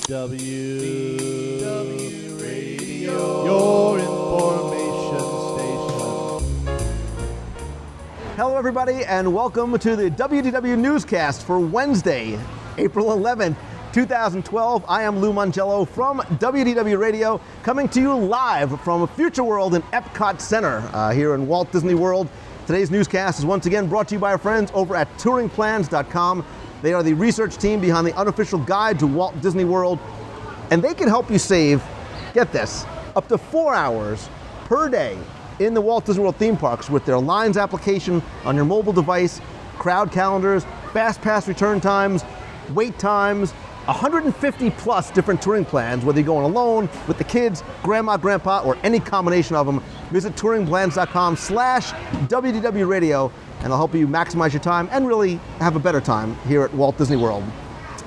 WDW Radio, your information station. Hello, everybody, and welcome to the WDW Newscast for Wednesday, April 11th, 2012. I am Lou Mangello from WDW Radio, coming to you live from Future World in Epcot Center here in Walt Disney World. Today's newscast is once again brought to you by our friends over at touringplans.com. They are the research team behind the unofficial guide to Walt Disney World, and they can help you save, get this, up to 4 hours per day in the Walt Disney World theme parks with their Lines application on your mobile device, crowd calendars, fast pass return times, wait times, 150 plus different touring plans, whether you're going alone, with the kids, grandma, grandpa, or any combination of them. Visit touringplans.com/WDW Radio, and they'll help you maximize your time and really have a better time here at Walt Disney World.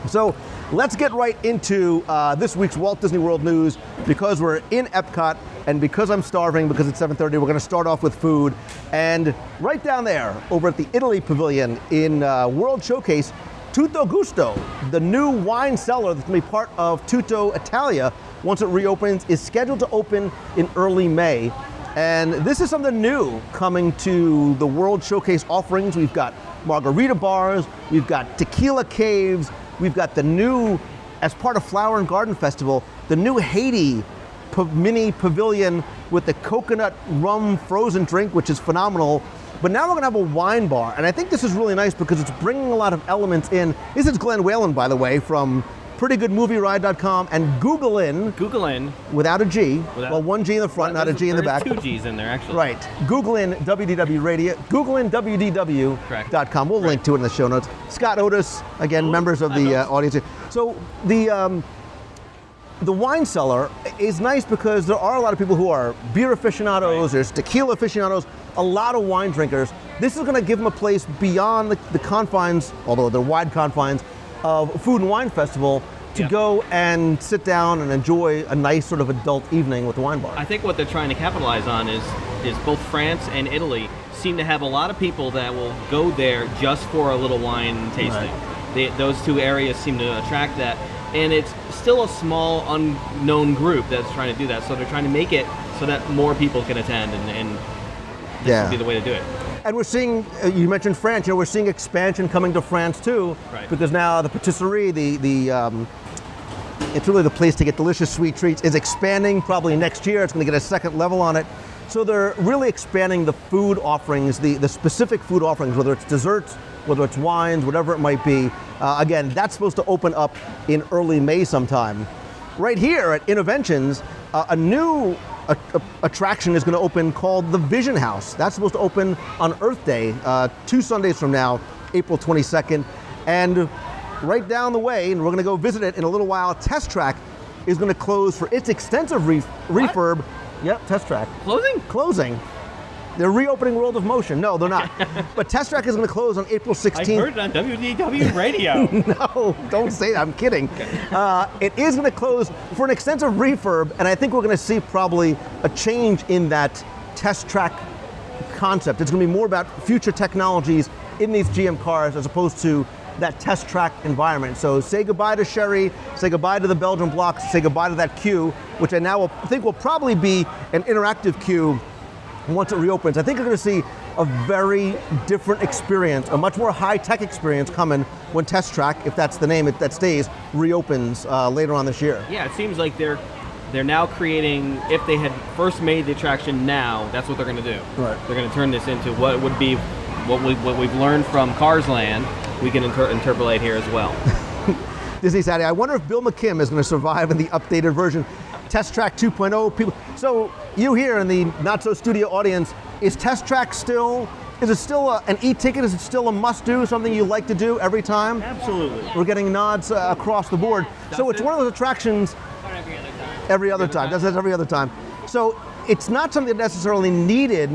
So let's get right into this week's Walt Disney World news. Because we're in Epcot and because I'm starving, because it's 7:30, we're going to start off with food. And right down there, over at the Italy Pavilion in World Showcase, Tutto Gusto, the new wine cellar that's going to be part of Tutto Italia once it reopens, is scheduled to open in early May. And this is something new coming to the World Showcase offerings. We've got margarita bars, we've got tequila caves, we've got the new, as part of Flower and Garden Festival, the new Haiti mini pavilion with the coconut rum frozen drink, which is phenomenal. But now we're going to have a wine bar, and I think this is really nice because it's bringing a lot of elements in. This is Glenn Whalen, by the way, from PrettyGoodMovieRide.com, and Google in, without a G, well, one G in the front, not a G in the back. There's 2 G's in there, actually. Right. Google in WDW Radio, Google in WDW.com. We'll link to it in the show notes. Scott Otis, again, members of the audience here. So the wine cellar is nice because there are a lot of people who are beer aficionados, there's tequila aficionados, a lot of wine drinkers. This is going to give them a place beyond the confines, although they're wide confines, of Food and Wine Festival to go and sit down and enjoy a nice sort of adult evening with the wine bar. I think what they're trying to capitalize on is both France and Italy seem to have a lot of people that will go there just for a little wine tasting. Right. Those two areas seem to attract that. And it's still a small, unknown group that's trying to do that. So they're trying to make it so that more people can attend, and this would be the way to do it. And we're seeing, you mentioned France, we're seeing expansion coming to France too, because now the patisserie, it's really the place to get delicious sweet treats, is expanding. Probably next year it's going to get a second level on it. So they're really expanding the food offerings, the specific food offerings, whether it's desserts, whether it's wines, whatever it might be. Again, that's supposed to open up in early May sometime. Right here at Innoventions, a new attraction is going to open called the Vision House. That's supposed to open on Earth Day, 2 Sundays from now, April 22nd. And right down the way, and we're going to go visit it in a little while, Test Track is going to close for its extensive refurb. Yep, Test Track. Closing. They're reopening World of Motion. No, they're not. But Test Track is going to close on April 16th. I heard it on WDW Radio. No, don't say that. I'm kidding. It is going to close for an extensive refurb, and I think we're going to see probably a change in that Test Track concept. It's going to be more about future technologies in these GM cars as opposed to that Test Track environment. So say goodbye to Sherry, say goodbye to the Belgian blocks, say goodbye to that queue, which I now think will probably be an interactive queue once it reopens. I think you're going to see a very different experience, a much more high-tech experience coming when Test Track, if that's the name that stays, reopens later on this year. Yeah, it seems like they're now creating, if they had first made the attraction now, that's what they're going to do. Right. They're going to turn this into what would be what we've learned from Cars Land, we can interpolate here as well. Disney Saturday. I wonder if Bill McKim is going to survive in the updated version. Test Track 2.0. People. So you here in the Not So Studio audience, is Test Track still? Is it still an e-ticket? Is it still a must-do? Something you like to do every time? Absolutely. We're getting nods across the board. So it's one of those attractions. Or every other time. Every other time. Does it every other time? So it's not something that necessarily needed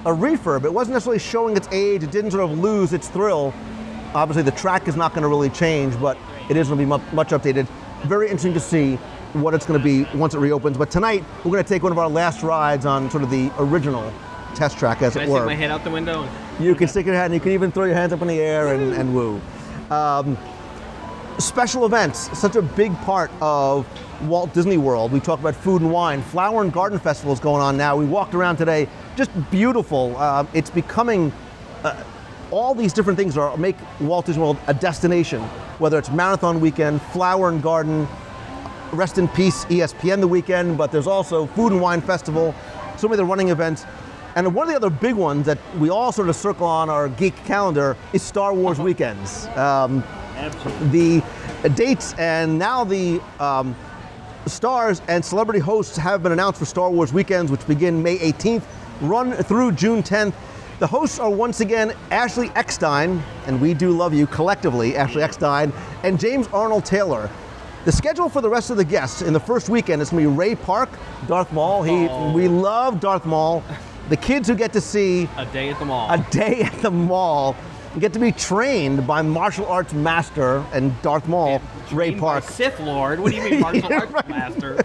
a refurb. It wasn't necessarily showing its age. It didn't sort of lose its thrill. Obviously, the track is not going to really change, but it is going to be much updated. Very interesting to see what it's going to be once it reopens. But tonight, we're going to take one of our last rides on sort of the original Test Track, as it were. Can I stick my head out the window? You can stick your head, and you can even throw your hands up in the air and woo. Special events, such a big part of Walt Disney World. We talk about food and wine. Flower and Garden Festival is going on now. We walked around today, just beautiful. It's becoming, all these different things make Walt Disney World a destination, whether it's Marathon Weekend, Flower and Garden, rest in peace ESPN the weekend, but there's also Food and Wine Festival, so many of the running events. And one of the other big ones that we all sort of circle on our geek calendar is Star Wars weekends. Absolutely. The dates and now the stars and celebrity hosts have been announced for Star Wars weekends, which begin May 18th, run through June 10th. The hosts are once again Ashley Eckstein, and we do love you collectively, Ashley Eckstein, and James Arnold Taylor. The schedule for the rest of the guests in the first weekend is going to be Ray Park, Darth Maul. We love Darth Maul. The kids who get to see A day at the mall. a day at the mall get to be trained by martial arts master and Darth Maul, Ray Trained by Park. Sith Lord. What do you mean martial arts right. master?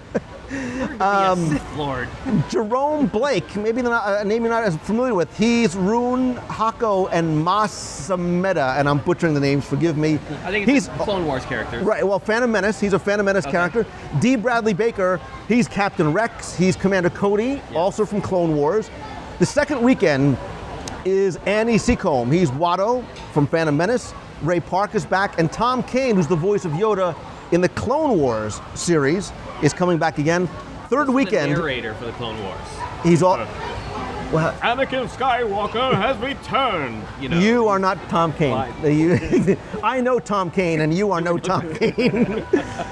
You're gonna be a Sith Lord. Jerome Blake, maybe a name you're not as familiar with. He's Rune Hako and Mas Sameda, and I'm butchering the names, forgive me. I think it's a Clone Wars character. Right, well, Phantom Menace, he's a Phantom Menace character. D. Bradley Baker, he's Captain Rex, he's Commander Cody, also from Clone Wars. The second weekend is Annie Seacombe. He's Watto from Phantom Menace. Ray Park is back, and Tom Kane, who's the voice of Yoda in the Clone Wars series, is coming back again. Third weekend. The narrator for the Clone Wars. He's all. Well, Anakin Skywalker has returned. you are not Tom Kane. I know Tom Kane, and you are no Tom Kane.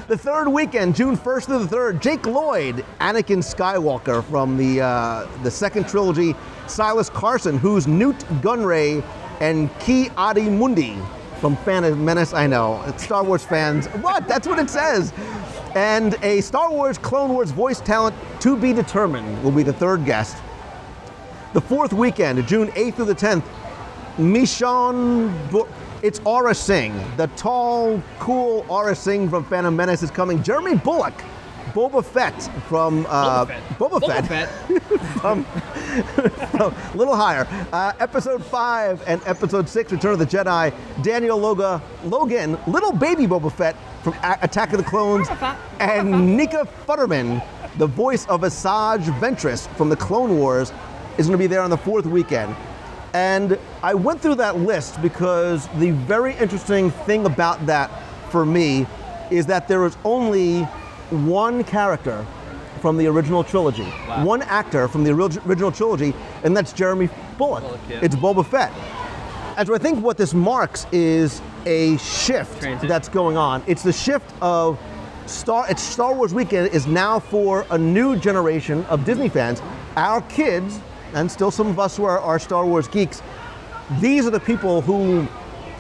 The third weekend, June 1st through the 3rd, Jake Lloyd, Anakin Skywalker from the second trilogy, Silas Carson, who's Newt Gunray, and Ki Adi Mundi from Phantom Menace. I know, it's Star Wars fans. What? That's what it says. And a Star Wars Clone Wars voice talent to be determined will be the third guest. The fourth weekend, June 8th through the 10th, it's Aura Singh. The tall, cool Aura Singh from Phantom Menace is coming. Jeremy Bulloch, Boba Fett from Boba Fett. from a little higher. Episode 5 and Episode 6, Return of the Jedi. Daniel Logan, little baby Boba Fett from Attack of the Clones. And Nika Futterman, the voice of Asajj Ventress from the Clone Wars, is going to be there on the fourth weekend. And I went through that list because the very interesting thing about that for me is that there is only one character from the original trilogy, one actor from the original trilogy, and that's Jeremy Bulloch. It's Boba Fett. And so I think what this marks is a shift that's going on. It's the shift of Star Wars weekend is now for a new generation of Disney fans. Our kids, and still some of us who are Star Wars geeks, these are the people who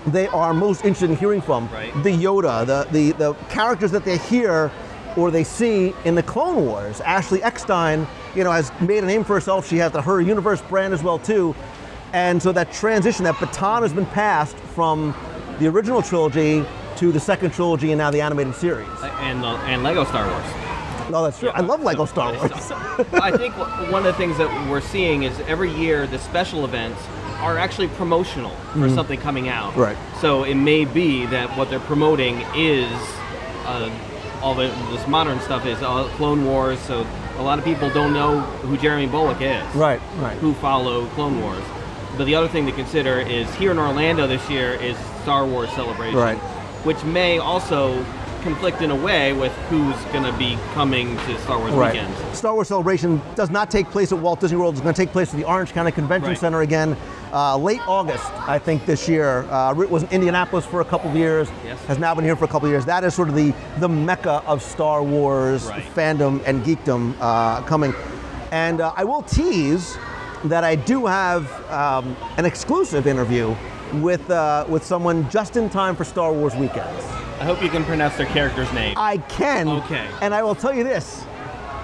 they are most interested in hearing from. Right. The Yoda, the characters that they hear or they see in the Clone Wars. Ashley Eckstein, has made a name for herself. She has the Her Universe brand as well too. And so that transition, that baton has been passed from the original trilogy to the second trilogy and now the animated series. And Lego Star Wars. No, that's true. I love Lego Star Wars. I think one of the things that we're seeing is every year the special events are actually promotional for something coming out. Right. So it may be that what they're promoting is all this modern stuff is Clone Wars. So a lot of people don't know who Jeremy Bulloch is. Right. Who follow Clone Wars. But the other thing to consider is here in Orlando this year is Star Wars Celebration. Right. Which may also conflict in a way with who's going to be coming to Star Wars weekends. Star Wars Celebration does not take place at Walt Disney World. It's going to take place at the Orange County Convention Center again, late August, I think, this year. It was in Indianapolis for a couple of years, has now been here for a couple of years. That is sort of the mecca of Star Wars fandom and geekdom coming. And I will tease that I do have an exclusive interview with someone just in time for Star Wars weekends. I hope you can pronounce their character's name. I can. Okay. And I will tell you this,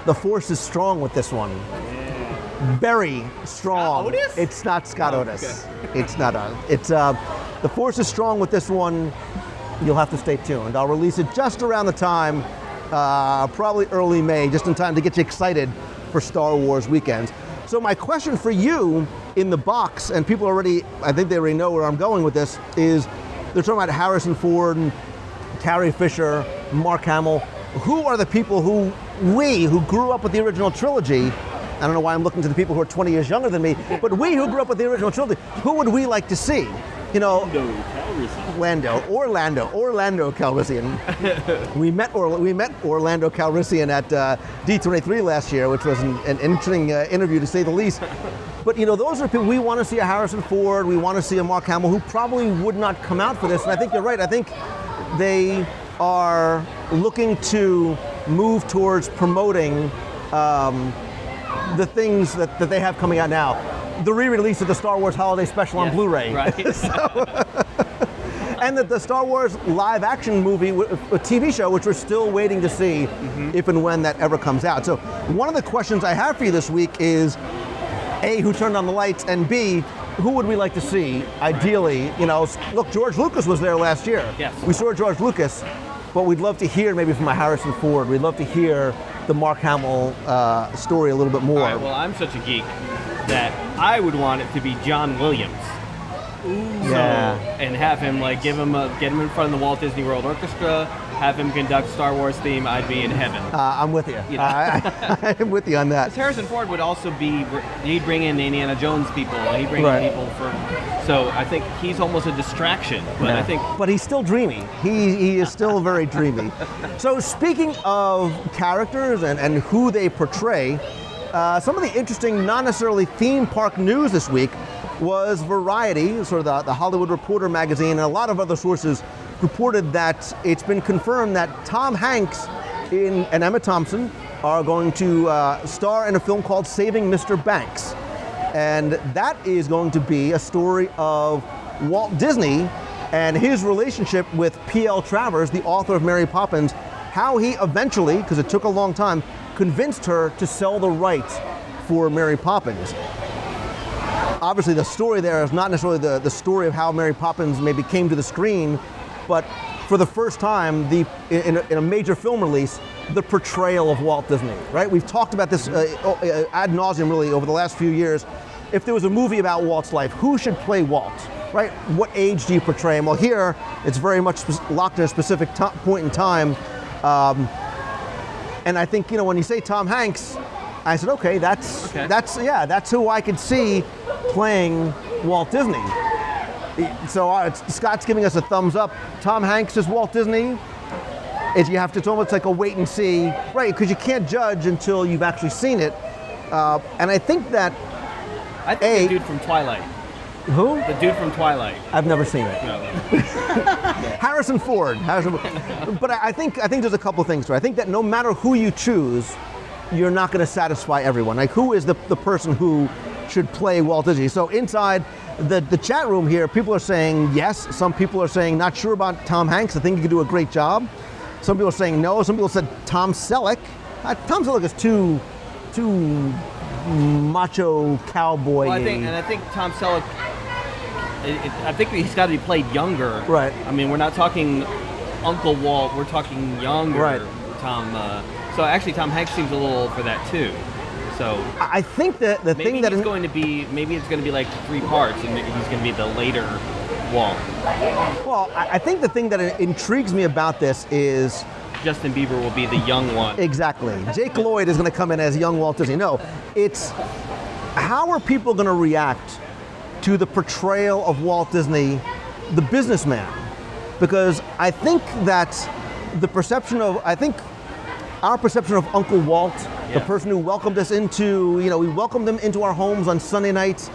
the Force is strong with this one. Very strong. Scott Otis? It's not Scott Otis. Okay. It's not. The Force is strong with this one. You'll have to stay tuned. I'll release it just around the time, probably early May, just in time to get you excited for Star Wars weekends. So my question for you in the box, and people already, I think they already know where I'm going with this, is they're talking about Harrison Ford and Carrie Fisher, Mark Hamill. Who are the people who grew up with the original trilogy? I don't know why I'm looking to the people who are 20 years younger than me, but we who grew up with the original trilogy, who would we like to see? You know, Orlando Calrissian. we met Orlando Calrissian at D23 last year, which was an interesting interview to say the least. But you know, those are people we want to see. A Harrison Ford, we want to see a Mark Hamill, who probably would not come out for this. And I think you're right. I think they are looking to move towards promoting the things that they have coming out now. The re-release of the Star Wars Holiday Special on Blu-ray. Right. And the Star Wars live-action movie, a TV show, which we're still waiting to see if and when that ever comes out. So one of the questions I have for you this week is, A, who turned on the lights, and B, who would we like to see, ideally? You know, look, George Lucas was there last year. Yes. We saw George Lucas, but we'd love to hear maybe from a Harrison Ford. We'd love to hear the Mark Hamill story a little bit more. All right, well, I'm such a geek that I would want it to be John Williams. Yeah. And have him get him in front of the Walt Disney World Orchestra, have him conduct Star Wars theme. I'd be in heaven. I'm with you. I'm with you on that. Harrison Ford would also he'd bring in Indiana Jones people. He'd bring in people so I think he's almost a distraction. But But he's still dreamy. He is still very dreamy. So speaking of characters and who they portray, some of the interesting, not necessarily theme park news this week was Variety, sort of the Hollywood Reporter magazine, and a lot of other sources reported that it's been confirmed that Tom Hanks and Emma Thompson are going to star in a film called Saving Mr. Banks. And that is going to be a story of Walt Disney and his relationship with P.L. Travers, the author of Mary Poppins, how he eventually, because it took a long time, convinced her to sell the rights for Mary Poppins. Obviously, the story there is not necessarily the story of how Mary Poppins maybe came to the screen, but for the first time, in a major film release, the portrayal of Walt Disney, right? We've talked about this ad nauseum really over the last few years. If there was a movie about Walt's life, who should play Walt, right? What age do you portray him? Well, here, it's very much locked in a specific point in time. And I think, when you say Tom Hanks, I said, okay, that's who I could see playing Walt Disney. So Scott's giving us a thumbs up. Tom Hanks is Walt Disney. It's almost like a wait and see, right? Because you can't judge until you've actually seen it. And I think that the dude from Twilight. Who? The dude from Twilight. I've never seen it. No. Harrison Ford. But I think there's a couple things to it. I think that no matter who you choose, you're not going to satisfy everyone. Like, who is the person who should play Walt Disney? So inside the chat room here, people are saying yes. Some people are saying not sure about Tom Hanks. I think he could do a great job. Some people are saying no. Some people said Tom Selleck. Tom Selleck is too macho cowboy. Well, I think Tom Selleck. I think he's got to be played younger. Right. I mean, we're not talking Uncle Walt. We're talking younger. Right. Tom. So actually, Tom Hanks seems a little old for that too. So I think that the thing that maybe it's going to be like 3 parts, and he's going to be the later Walt. Well, I think the thing that intrigues me about this is Justin Bieber will be the young one. Exactly. Jake Lloyd is going to come in as young Walt Disney. No, it's how are people going to react to the portrayal of Walt Disney, the businessman? Because I think that our perception of Uncle Walt, the person who welcomed us into, we welcomed him into our homes on Sunday nights,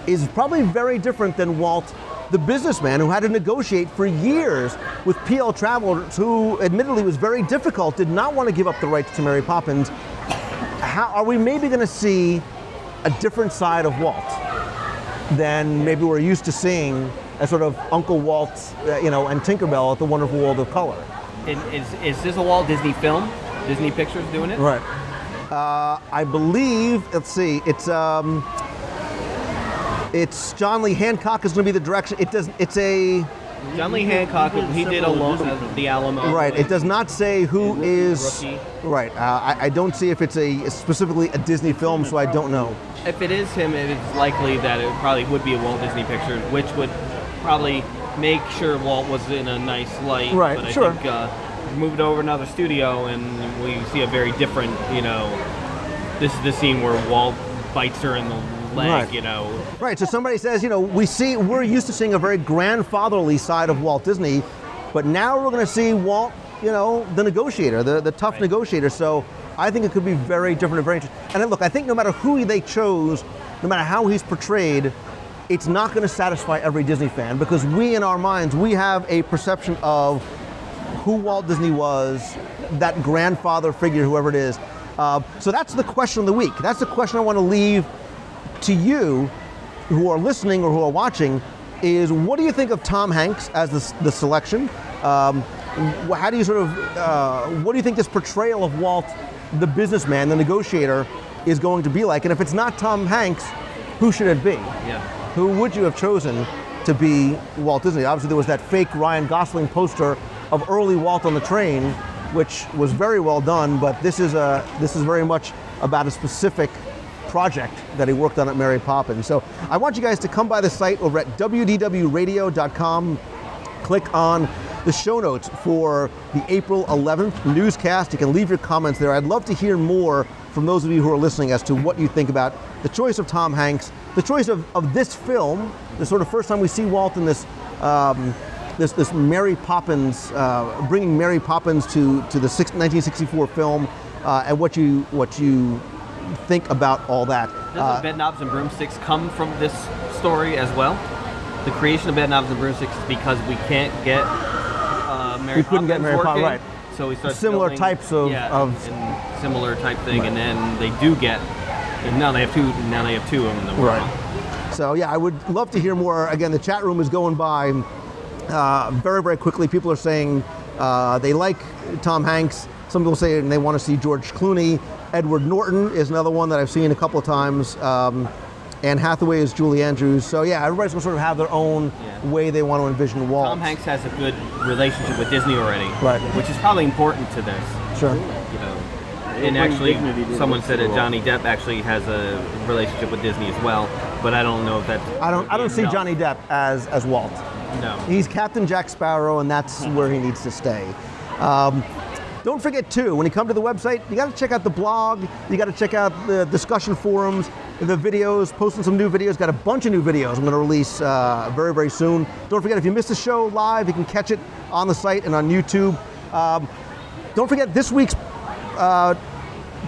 is probably very different than Walt, the businessman who had to negotiate for years with P.L. Travers, who admittedly was very difficult, did not want to give up the rights to Mary Poppins. How are we maybe going to see a different side of Walt than maybe we're used to seeing as sort of Uncle Walt, and Tinkerbell at the Wonderful World of Color? Is this a Walt Disney film? Disney Pictures doing it? Right. I believe, let's see, it's John Lee Hancock is going to be the direction. John Lee Hancock, he did Alone at the Alamo. Right. It does not say who is. Rookie. Right. I don't see if it's specifically a Disney film, so I don't know. If it is him, it's likely that it probably would be a Walt Disney Pictures, which would probably make sure Walt was in a nice light. Right, But I sure. think moved over to another studio, and we see a very different, this is the scene where Walt bites her in the leg, Right. Right, so somebody says, we're used to seeing a very grandfatherly side of Walt Disney, but now we're going to see Walt, the negotiator, the tough negotiator. So I think it could be very different and very interesting. And look, I think no matter who they chose, no matter how he's portrayed, it's not going to satisfy every Disney fan, because we, in our minds, we have a perception of who Walt Disney was, that grandfather figure, whoever it is. So that's the question of the week. That's the question I want to leave to you who are listening or who are watching, is what do you think of Tom Hanks as the selection? How do you what do you think this portrayal of Walt, the businessman, the negotiator, is going to be like? And if it's not Tom Hanks, who should it be? Yeah. Who would you have chosen to be Walt Disney? Obviously, there was that fake Ryan Gosling poster of early Walt on the train, which was very well done, but this is very much about a specific project that he worked on at Mary Poppins. So I want you guys to come by the site over at WDWradio.com, click on the show notes for the April 11th newscast. You can leave your comments there. I'd love to hear more from those of you who are listening as to what you think about the choice of Tom Hanks, the choice of this film, the sort of first time we see Walt in this this Mary Poppins, bringing Mary Poppins to the 1964 film, and what you think about all that. Does Bed Knobs and Broomsticks come from this story as well? The creation of Bed Knobs and Broomsticks is because we can't get Mary We couldn't get Mary Poppins, right? So we started Similar building, types of and similar type thing, Right. and then they do get, and now they have two. Now they have two of them in the world. Right. So yeah, I would love to hear more. Again, the chat room is going by very, very quickly. People are saying they like Tom Hanks. Some people say they want to see George Clooney. Edward Norton is another one that I've seen a couple of times. Anne Hathaway is Julie Andrews. So yeah, everybody's going to sort of have their own way they want to envision Walt. Tom Hanks has a good relationship with Disney already, Right. which is probably important to this. Sure. And actually, someone said that Johnny Depp actually has a relationship with Disney as well, but I don't know if that's. I don't see Johnny Depp as Walt. No. He's Captain Jack Sparrow, and that's where he needs to stay. Don't forget, too, when you come to the website, you got to check out the blog. You got to check out the discussion forums, the videos, posting some new videos. Got a bunch of new videos I'm going to release very, very soon. Don't forget, if you missed the show live, you can catch it on the site and on YouTube. Don't forget this week's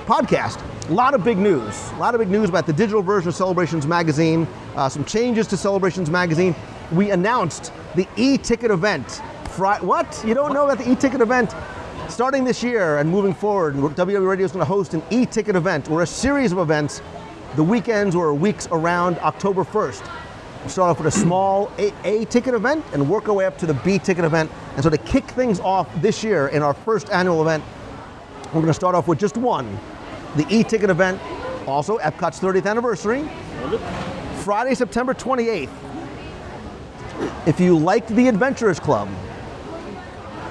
podcast. A lot of big news. A lot of big news about the digital version of Celebrations Magazine. Some changes to Celebrations Magazine. We announced the e-ticket event. What? You don't know about the e-ticket event? Starting this year and moving forward, WDW Radio is going to host an e-ticket event, or a series of events, the weekends or weeks around October 1st. We'll start off with a small A-ticket event and work our way up to the B-ticket event. And so to kick things off this year in our first annual event, we're going to start off with just one, the e-ticket event, also Epcot's 30th anniversary, Friday, September 28th. If you liked the Adventurers Club,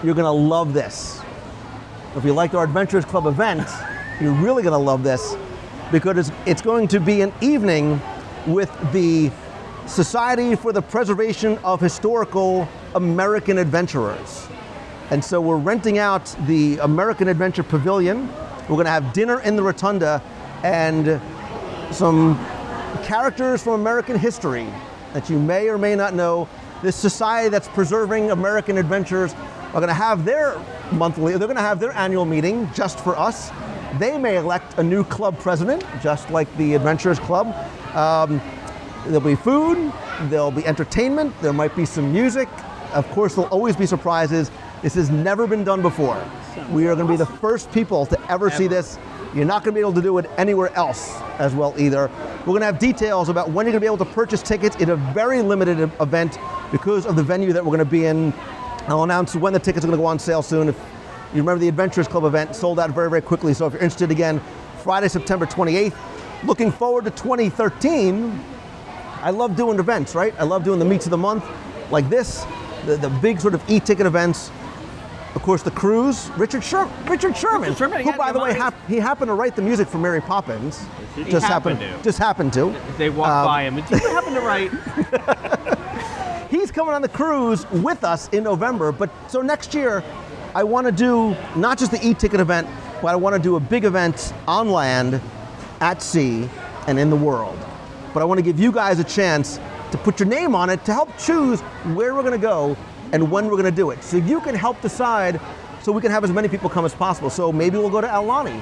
you're going to love this. If you liked our Adventurers Club event, you're really going to love this, because it's going to be an evening with the Society for the Preservation of Historical American Adventurers. And so we're renting out the American Adventure Pavilion. We're going to have dinner in the Rotunda, and some characters from American history that you may or may not know. This society that's preserving American adventures are going to have their they're going to have their annual meeting just for us. They may elect a new club president, just like the Adventurers Club. There'll be food, there'll be entertainment, there might be some music. Of course, there'll always be surprises. This has never been done before. We are going to be the first people to ever see this. You're not going to be able to do it anywhere else as well either. We're going to have details about when you're going to be able to purchase tickets in a very limited event because of the venue that we're going to be in. I'll announce when the tickets are going to go on sale soon. If you remember, the Adventurers Club event sold out very, very quickly. So if you're interested, again, Friday, September 28th. Looking forward to 2013. I love doing events, right? I love doing the meets of the month like this, the big sort of e-ticket events. Of course, the cruise, Richard Sherman, who, by the way, he happened to write the music for Mary Poppins. Just happened to. They walked by him. Did you happen to write? he's coming on the cruise with us in November. But so next year, I want to do not just the e-ticket event, but I want to do a big event on land, at sea, and in the world. But I want to give you guys a chance to put your name on it to help choose where we're going to go and when we're going to do it. So you can help decide so we can have as many people come as possible. So maybe we'll go to Aulani.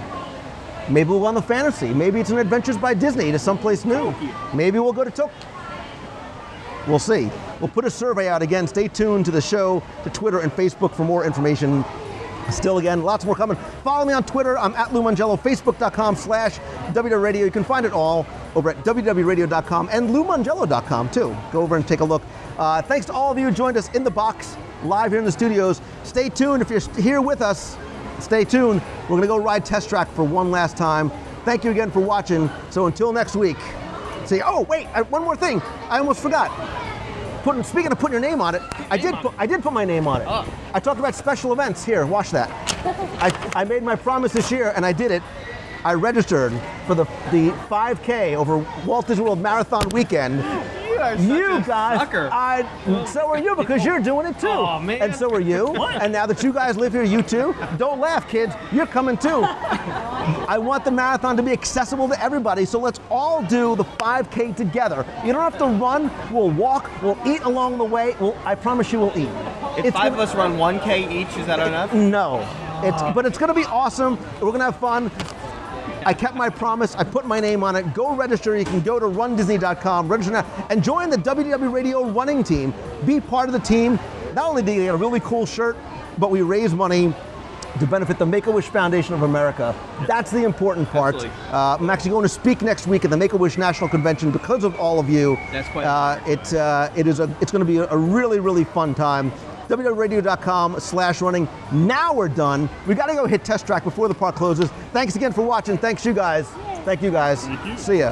Maybe we'll go on the Fantasy. Maybe it's an Adventures by Disney to someplace new. Maybe we'll go to Tokyo. We'll see. We'll put a survey out again. Stay tuned to the show, to Twitter and Facebook for more information. Still, again, lots more coming. Follow me on Twitter. I'm at Lou Mongello, Facebook.com/WDW. You can find it all over at WDWRadio.com and LouMongello.com too. Go over and take a look. Thanks to all of you who joined us in the box, live here in the studios. Stay tuned. If you're here with us, stay tuned. We're going to go ride Test Track for one last time. Thank you again for watching. So until next week. See, oh, wait, one more thing. I almost forgot. Speaking of putting your name on it, I did put my name on it. Oh. I talked about special events. Here, watch that. I made my promise this year, and I did it. I registered for the 5K over Walt Disney World Marathon Weekend. You guys, sucker. So are you, because you're doing it too. Oh, man. And so are you. What? And now that you guys live here, you too. Don't laugh, kids. You're coming too. I want the marathon to be accessible to everybody, so let's all do the 5K together. You don't have to run. We'll walk. We'll eat along the way. I promise you we'll eat. If five of us run 1K each, is that enough? No. But it's going to be awesome. We're going to have fun. I kept my promise. I put my name on it. Go register. You can go to rundisney.com, register now, and join the WDW Radio running team. Be part of the team. Not only do you get a really cool shirt, but we raise money to benefit the Make-A-Wish Foundation of America. That's the important part. I'm actually going to speak next week at the Make-A-Wish National Convention because of all of you. That's quite it's going to be a really, really fun time. WDWRadio.com/running. Now we're done. We got to go hit Test Track before the park closes. Thanks again for watching. Thanks you guys. Thank you guys. See ya.